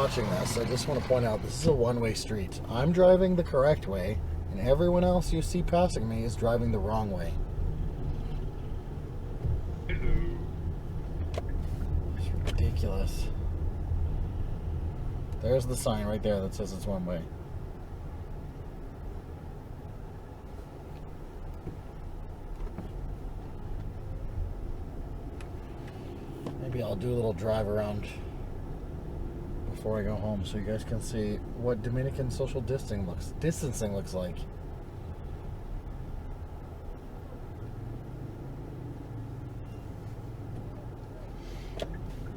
watching this, I just want to point out this is a one-way street. I'm driving the correct way, and everyone else you see passing me is driving the wrong way. It's ridiculous. There's the sign right there that says it's one way. Maybe I'll do a little drive around before I go home so you guys can see what Dominican social distancing looks like.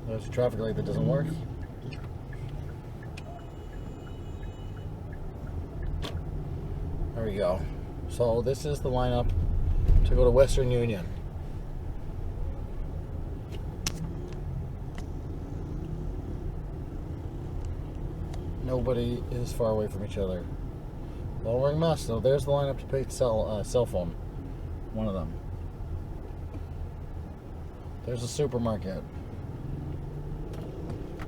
There's a traffic light that doesn't work. There we go. So this is the lineup to go to Western Union. Nobody is far away from each other. While wearing masks, though, there's the lineup to pay cell phone. One of them. There's a supermarket.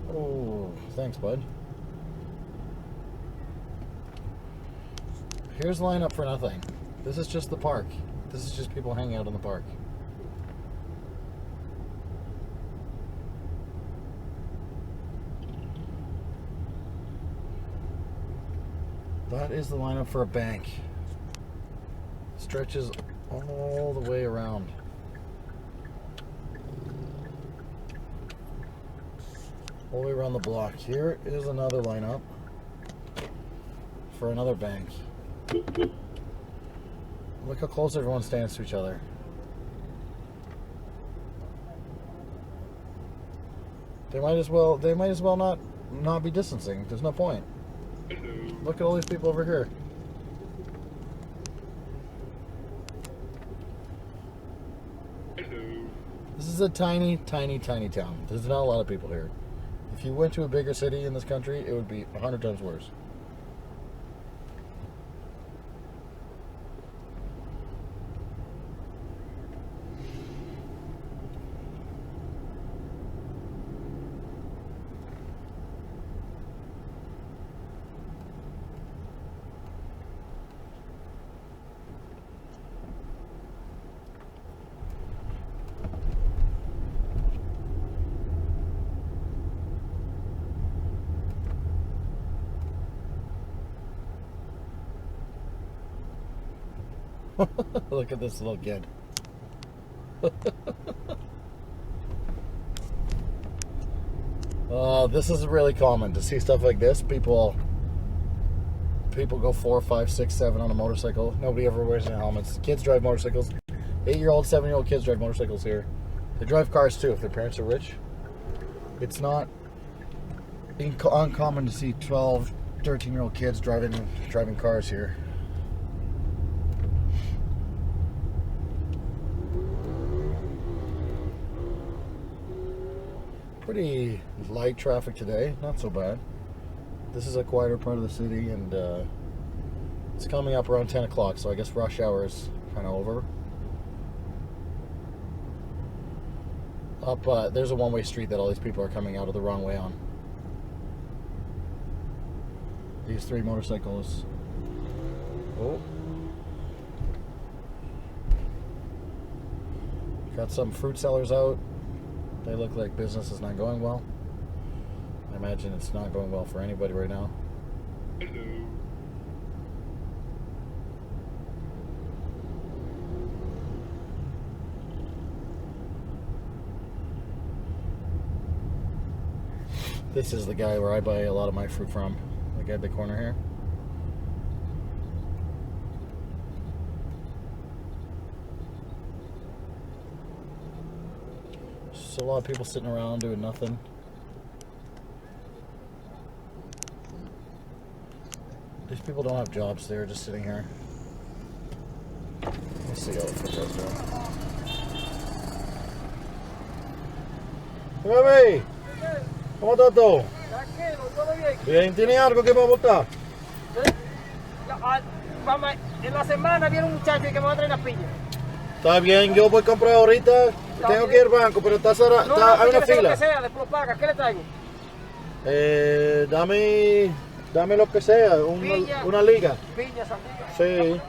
Oh, thanks, bud. Here's the lineup for nothing. This is just the park. This is just people hanging out in the park. That is the lineup for a bank. Stretches all the way around. All the way around the block. Here is another lineup for another bank. Look how close everyone stands to each other. They might as well not be distancing. There's no point. Look at all these people over here. This is a tiny, tiny, tiny town. There's not a lot of people here. If you went to a bigger city in this country, it would be 100 times worse. Look at this little kid. This is really common to see stuff like this. People go 4, 5, 6, 7 on a motorcycle. Nobody ever wears any helmets. Kids drive motorcycles. 8-year-old, 7-year-old kids drive motorcycles here. They drive cars too if their parents are rich. It's not uncommon to see 12, 13-year-old kids driving cars here. Pretty light traffic today, not so bad. This is a quieter part of the city, and it's coming up around 10 o'clock, so I guess rush hour is kind of over. There's a one-way street that all these people are coming out of the wrong way on. These 3 motorcycles. Oh. Got some fruit sellers out. They look like business is not going well. I imagine it's not going well for anybody right now. This is the guy where I buy a lot of my fruit from. The guy at the corner here. Just a lot of people sitting around doing nothing. These people don't have jobs, they're just sitting here. Let's see how the fuck goes down. Hey, ¿cómo está todo? Bien, ¿tiene algo que me botar? En la semana viene un muchacho que me va a traer las piñas. Está bien, yo voy a comprar ahorita. Tengo que ir al banco, pero está cerrado, hay una fila. Que sea, después paga. ¿Qué le traigo? Dame lo que sea, Piña. una liga. Piña, sandía. Sí.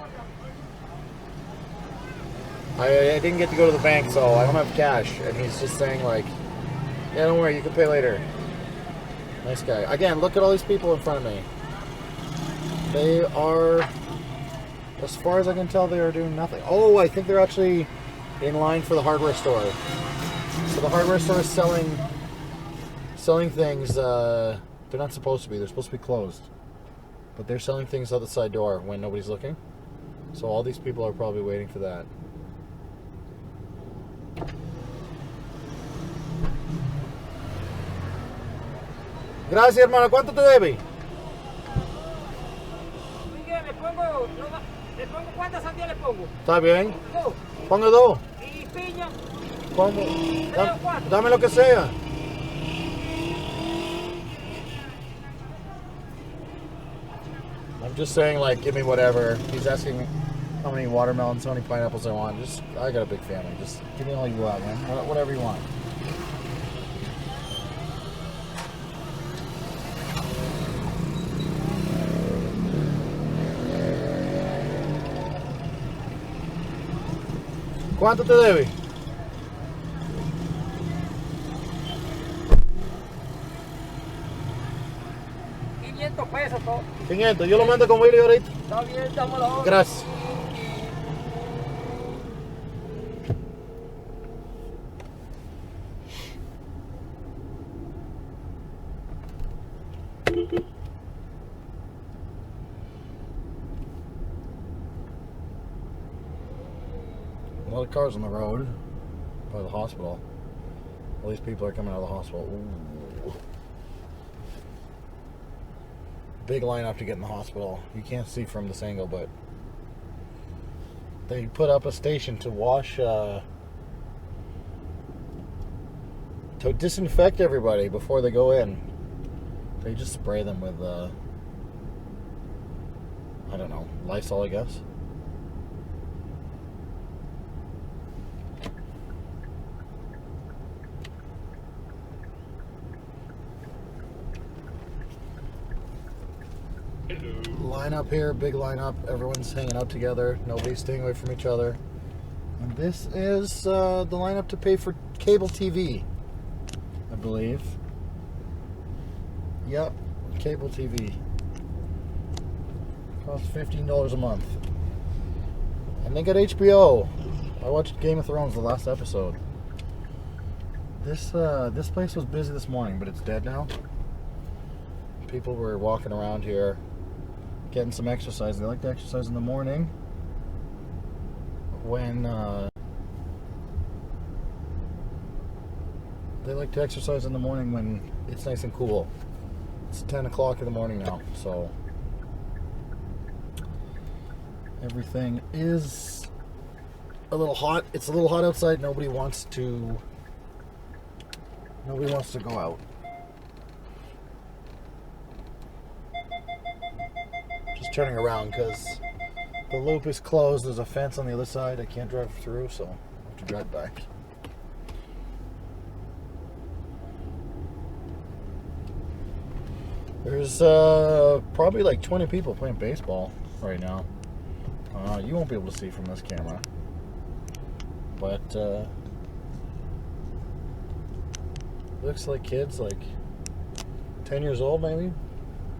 I didn't get to go to the bank, so I don't have cash. And he's just saying like, yeah, don't worry, you can pay later. Nice guy. Again, look at all these people in front of me. They are, as far as I can tell, they are doing nothing. Oh, I think they're actually in line for the hardware store. So the hardware store is selling things. They're not supposed to be. They're supposed to be closed. But they're selling things out the side door when nobody's looking. So all these people are probably waiting for that. Gracias, hermano. ¿Cuánto te debe? Miguel, le pongo ¿cuántas sandías le pongo? Está bien. 2. Pongo 2. Y piña, Pongo. 3 o 4. Dame lo que sea. I'm just saying, like, give me whatever. He's asking how many watermelons, how many pineapples I want. I got a big family. Just give me all you want, man. Whatever you want. ¿Cuánto te debe? $500 todo. 500. Yo lo mando con Willy ahorita. Está bien, dame la hora. Gracias. A lot of cars on the road by the hospital. All these people are coming out of the hospital. Ooh. Big lineup to get in the hospital. You can't see from this angle, but they put up a station to wash, to disinfect everybody before they go in. They just spray them with, I don't know, Lysol, I guess. Line up here, big lineup. Everyone's hanging out together. Nobody's staying away from each other. And this is the lineup to pay for cable TV, I believe. Yep, cable TV. Costs $15 a month. And they got HBO. I watched Game of Thrones, the last episode. This place was busy this morning, but it's dead now. People were walking around here, getting some exercise. They like to exercise in the morning when it's nice and cool. It's 10 o'clock in the morning now, so everything is a little hot. It's a little hot outside. Nobody wants to go out. Just turning around because the loop is closed. There's a fence on the other side. I can't drive through, so I have to drive back. There's probably like 20 people playing baseball right now. You won't be able to see from this camera, but looks like kids like 10 years old, maybe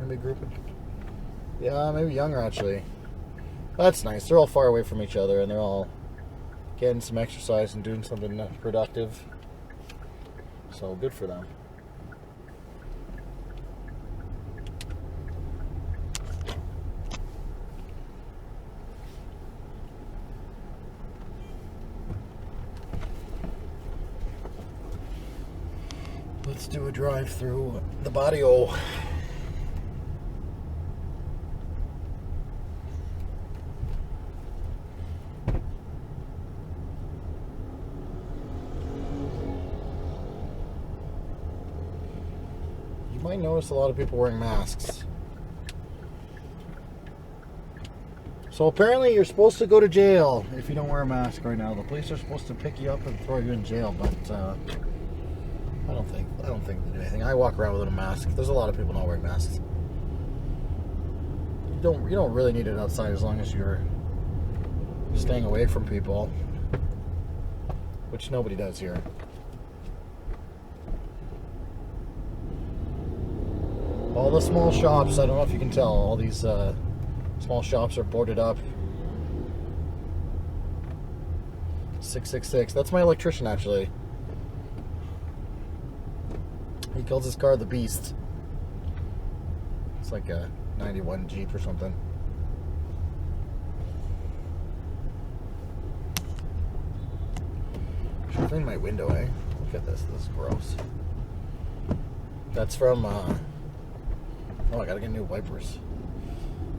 a group of, yeah, maybe younger actually. That's nice. They're all far away from each other and they're all getting some exercise and doing something productive, so good for them. Let's do a drive through the barrio. You might notice a lot of people wearing masks. So apparently you're supposed to go to jail if you don't wear a mask right now. The police are supposed to pick you up and throw you in jail, but I don't think they do anything. I walk around with a mask. There's a lot of people not wearing masks. You don't really need it outside as long as you're staying away from people, which nobody does here. All the small shops, I don't know if you can tell, all these small shops are boarded up. 666. That's my electrician, actually. He calls his car the Beast. It's like a 91 Jeep or something. Should clean my window, eh? Look at this. This is gross. That's from, oh, I gotta get new wipers.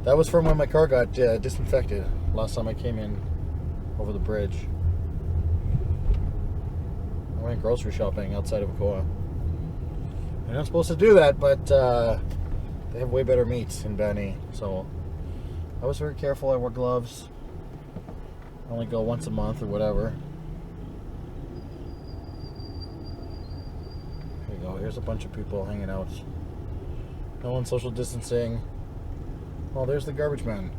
That was from when my car got disinfected last time I came in over the bridge. I went grocery shopping outside of Ocoa. You're not supposed to do that, but they have way better meats in Bani. So I was very careful. I wore gloves. I only go once a month or whatever. There you go. Here's a bunch of people hanging out. No one social distancing. Oh, there's the garbage man.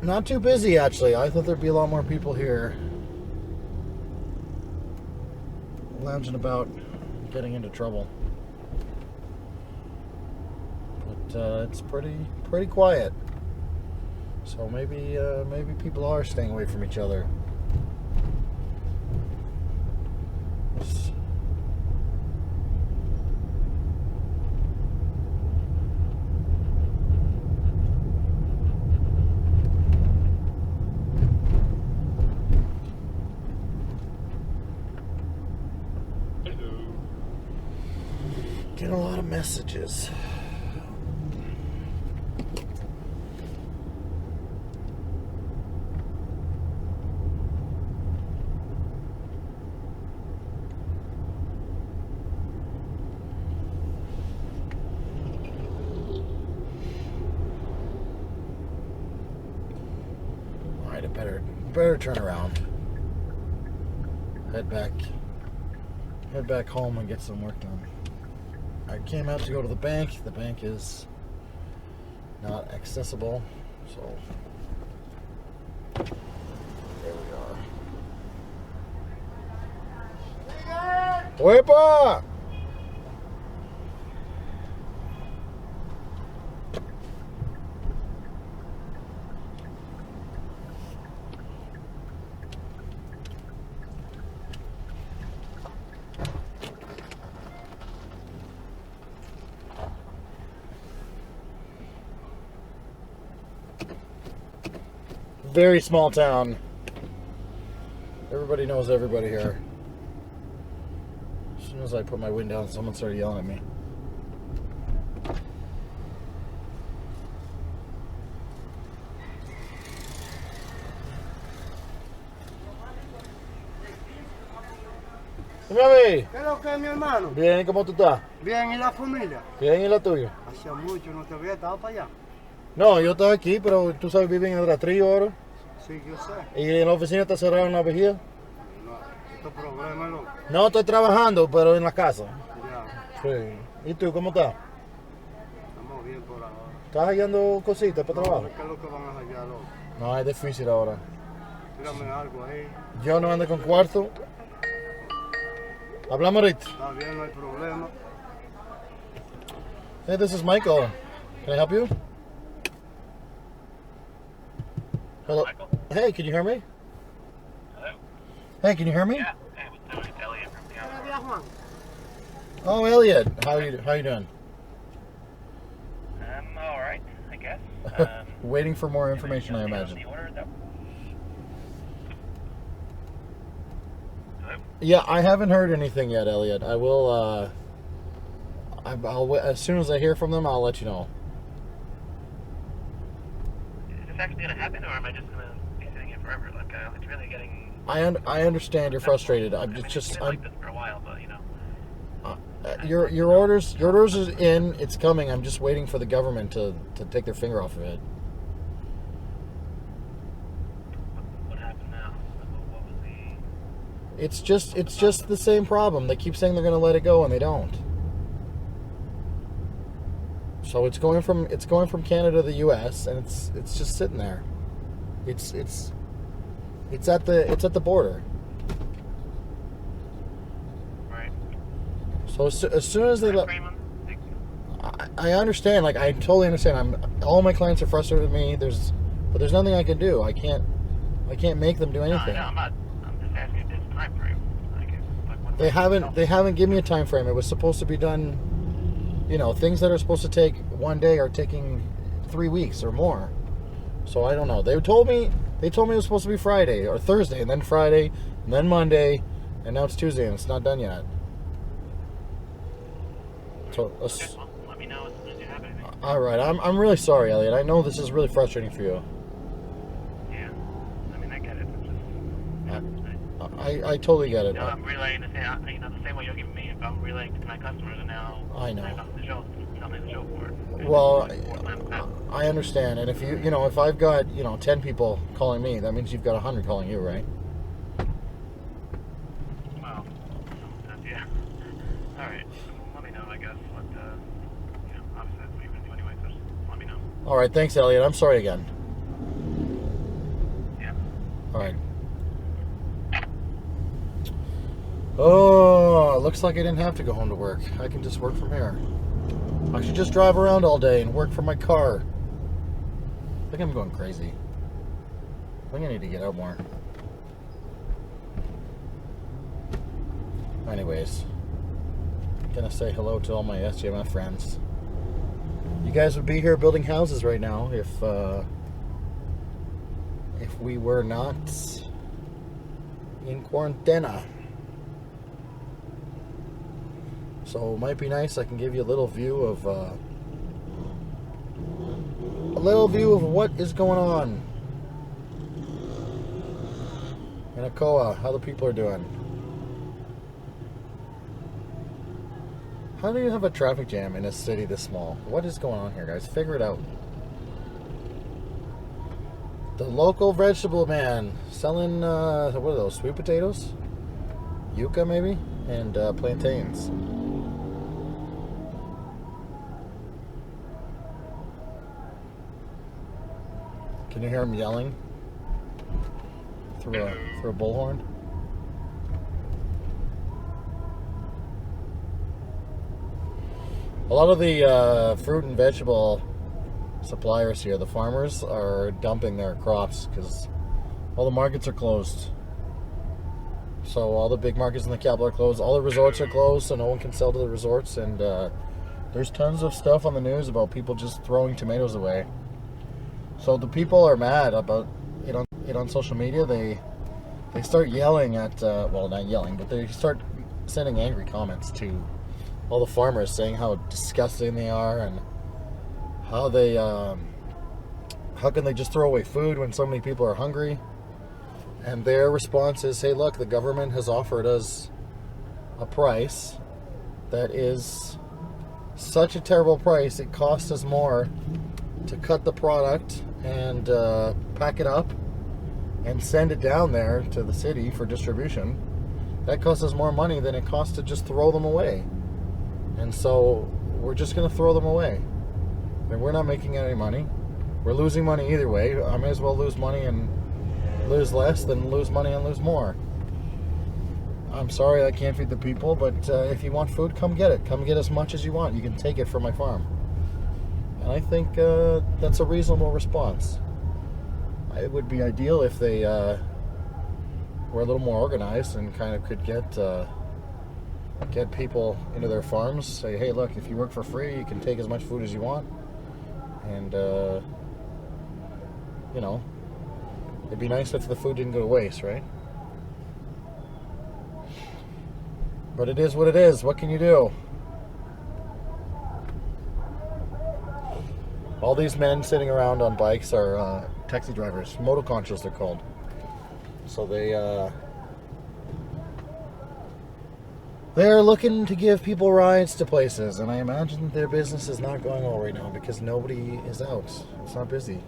Not too busy, actually. I thought there'd be a lot more people here. Lounging about, getting into trouble. But it's pretty quiet. So maybe people are staying away from each other. Getting a lot of messages. Alright, I better turn around. Head back home and get some work done. I came out to go to the bank. The bank is not accessible, so there we are. ¡Uepa! Very small town. Everybody knows everybody here. As soon as I put my window down, someone started yelling at me. Mami, ¿Qué es lo que es, mi hermano? bien, ¿y cómo tú estás? Bien, ¿y la familia? Bien, ¿y la tuya? Hacía mucho, no te veía, estaba para allá. No, yo estaba aquí, pero tú sabes, viven en el rastrillo ahora. Sí, yo sé. ¿Y en la oficina está cerrada una vigía? No, estos problemas, loco. No, estoy trabajando, pero en la casa. Ya, Sí. ¿Y tú, cómo estás? estamos bien por ahora. ¿Estás hallando cositas para trabajo? ¿Qué es lo que van a hallar, loco? No, es difícil ahora. Tírame algo ahí. Yo no ando con cuarto. Hablamos ahorita. Está bien, no hay problema. Hey, this is Michael. Can I help you? Hello. Michael? Hey, can you hear me? Hello? Hey, can you hear me? Yeah. Hey, what's up? It's Elliot from the Buenos Outdoor. días, Juan. Oh, Elliot. How you doing? I'm all right, I guess. Waiting for more information, I anything imagine. on the order, though? Hello? Yeah, I haven't heard anything yet, Elliot. I will. I'll as soon as I hear from them, I'll let you know. Is this actually gonna happen, or am I just gonna be sitting here forever? Like, it's really getting. I understand you're frustrated. I'm I mean, just it's been like this for a while, but you know. your orders is in. It's coming. I'm just waiting for the government to take their finger off of it. What happened now? What was It's just the same problem. They keep saying they're going to let it go, and they don't. So it's going from Canada to the U.S. and it's just sitting there. It's at the border. Right. So as soon as they let, I understand. Like, I totally understand. All my clients are frustrated with me. But there's nothing I can do. I can't make them do anything. No, I'm just asking if there's a time frame. Like They haven't given me a time frame. It was supposed to be done. Things that are supposed to take one day are taking 3 weeks or more. So I don't know. They told me it was supposed to be Friday or Thursday, and then Friday, and then Monday, and now it's Tuesday and it's not done yet. So okay, well, let me know as soon as you have anything. all right, I'm really sorry, Elliot. I know this is really frustrating for you. Yeah, I mean I get it. It's just, I totally get it. I'm relaying the same way you're giving me. If I'm relaying to my customers, and now I know. something to show for it. Well, I understand, and if I've got 10 people calling me, that means you've got 100 calling you, right? Well, yeah. All right. Let me know, I guess. What obviously that's what you're gonna do anyway. So just let me know. All right, thanks, Elliot. I'm sorry again. Yeah. All right. Oh, looks like I didn't have to go home to work. I can just work from here. I should just drive around all day and work from my car. I think I'm going crazy. I think I need to get out more. Anyways, I'm gonna say hello to all my SGMF friends. You guys would be here building houses right now if we were not in quarantena. So it might be nice. I can give you a little view of what is going on in Ocoa, how the people are doing. How do you have a traffic jam in a city this small? What is going on here, guys? Figure it out. The local vegetable man selling what are those, sweet potatoes, yucca maybe, and plantains. Can you hear him yelling through a bullhorn? A lot of the fruit and vegetable suppliers here, the farmers, are dumping their crops because all the markets are closed. So all the big markets in the capital are closed. All the resorts are closed, so no one can sell to the resorts. And there's tons of stuff on the news about people just throwing tomatoes away. So the people are mad about it on social media. They start yelling at, well, not yelling, but they start sending angry comments to all the farmers, saying how disgusting they are and how they, how can they just throw away food when so many people are hungry. And their response is, hey, look, the government has offered us a price that is such a terrible price, it costs us more to cut the product and pack it up and send it down there to the city for distribution. That costs us more money than it costs to just throw them away. And so we're just going to throw them away. And we're not making any money. We're losing money either way. I may as well lose money and lose less than lose money and lose more. I'm sorry I can't feed the people, but if you want food, come get it. Come get as much as you want. You can take it from my farm. And I think that's a reasonable response. It would be ideal if they were a little more organized and kind of could get people into their farms. Say, hey, look, if you work for free, you can take as much food as you want. And, you know, it'd be nice if the food didn't go to waste, right? But it is what it is. What can you do? All these men sitting around on bikes are taxi drivers, motoconchos they're called. So they're looking to give people rides to places, and I imagine their business is not going well right now because nobody is out. It's not busy.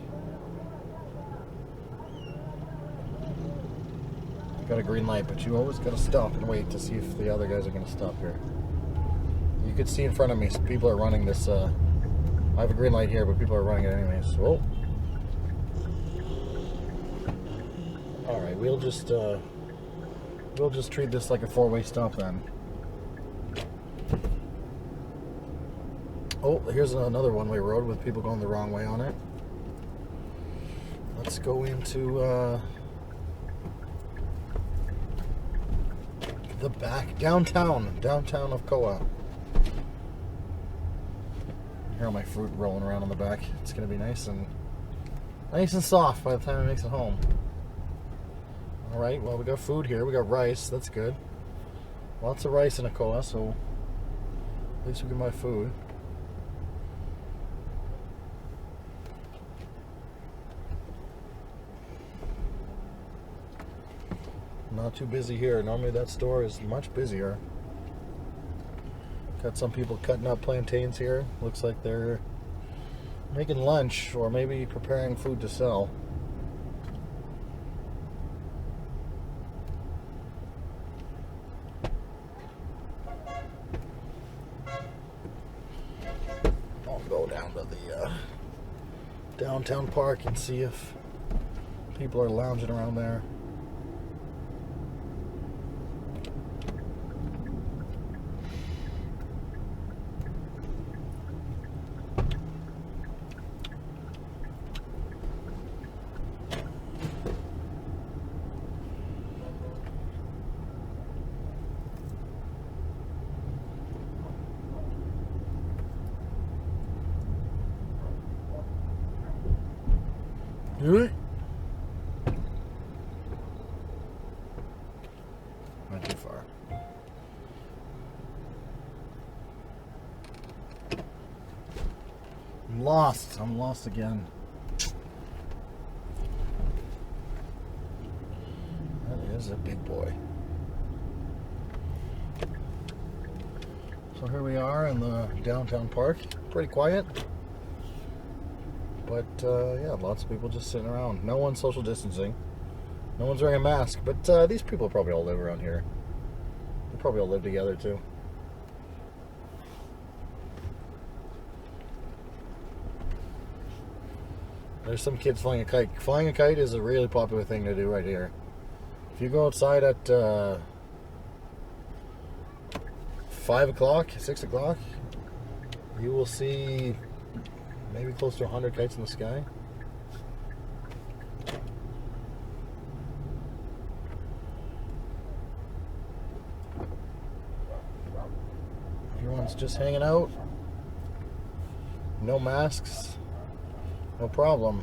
got a green light, but you always gotta stop and wait to see if the other guys are gonna stop here. You could see in front of me, people are running this. I have a green light here, but people are running it anyways. Whoa. All right, we'll just treat this like a four-way stop then. Oh, here's another one-way road with people going the wrong way on it. Let's go into the back downtown of Koa. Hear all my fruit rolling around on the back. It's gonna be nice and soft by the time it makes it home. All right, well, we got food here. We got rice. That's good. Lots of rice in Ocoa, so at least we can buy food. Not too busy here. Normally that store is much busier. Got some people cutting up plantains here. Looks like they're making lunch or maybe preparing food to sell. I'll go down to the downtown park and see if people are lounging around there. Not too far. I'm lost again. That is a big boy. So here we are in the downtown park. Pretty quiet. But yeah, lots of people just sitting around. No one's social distancing. No one's wearing a mask. But these people probably all live around here. They probably all live together too. There's some kids flying a kite. Flying a kite is a really popular thing to do right here. If you go outside at 5 o'clock, 6 o'clock, you will see maybe close to 100 kites in the sky. Everyone's just hanging out. No masks. No problem.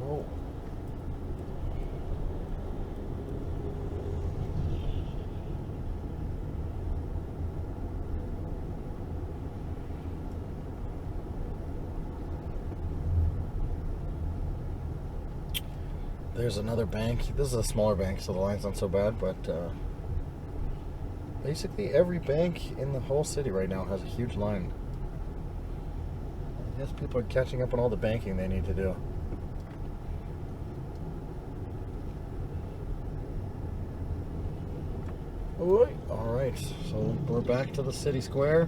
Oh. There's another bank. This is a smaller bank, so the line's not so bad, but basically every bank in the whole city right now has a huge line. I guess people are catching up on all the banking they need to do. Alright, so we're back to the city square.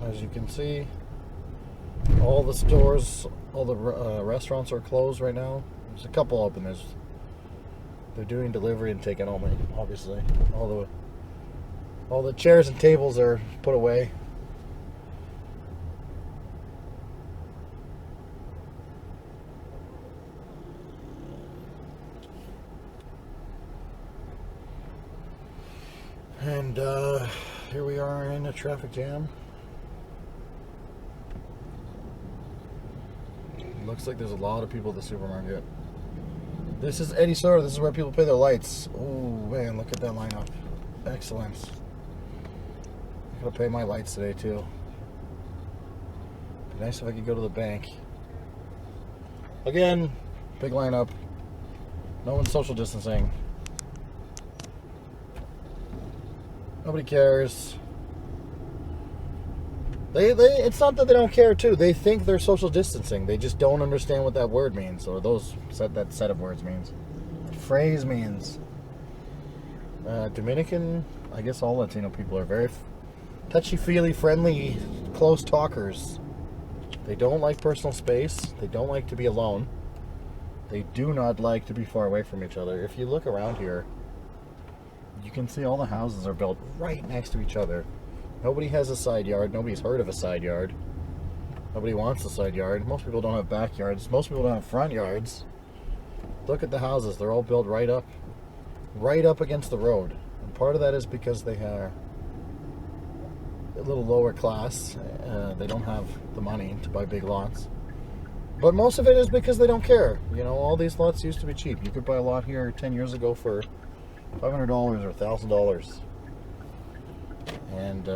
As you can see, all the stores, all the restaurants are closed right now. There's a couple open. They're doing delivery and taking home, obviously. All the chairs and tables are put away. And here we are in a traffic jam. It looks like there's a lot of people at the supermarket. This is Eddie Sora. This is where people pay their lights. Oh man, look at that lineup. Excellent. I gotta pay my lights today too. Be nice if I could go to the bank. Again, big lineup. No one's social distancing. Nobody cares. It's not that they don't care too. They think they're social distancing. They just don't understand what that word means, or that set of words means. Phrase means. Dominican, I guess all Latino people are very touchy-feely, friendly, close talkers. They don't like personal space. They don't like to be alone. They do not like to be far away from each other. If you look around here, you can see all the houses are built right next to each other. Nobody has a side yard. Nobody's heard of a side yard. Nobody wants a side yard. Most people don't have backyards. Most people don't have front yards. Look at the houses. They're all built right up against the road. And part of that is because they are a little lower class. They don't have the money to buy big lots. But most of it is because they don't care. You know, all these lots used to be cheap. You could buy a lot here 10 years ago for $500 or $1,000. And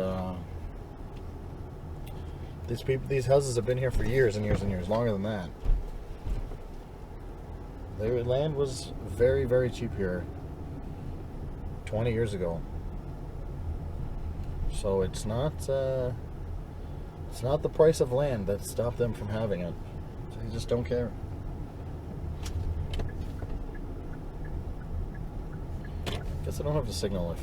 these houses have been here for years and years and years, longer than that. Their land was very, very cheap here 20 years ago. So it's not the price of land that stopped them from having it. They just don't care. Guess I don't have the signal if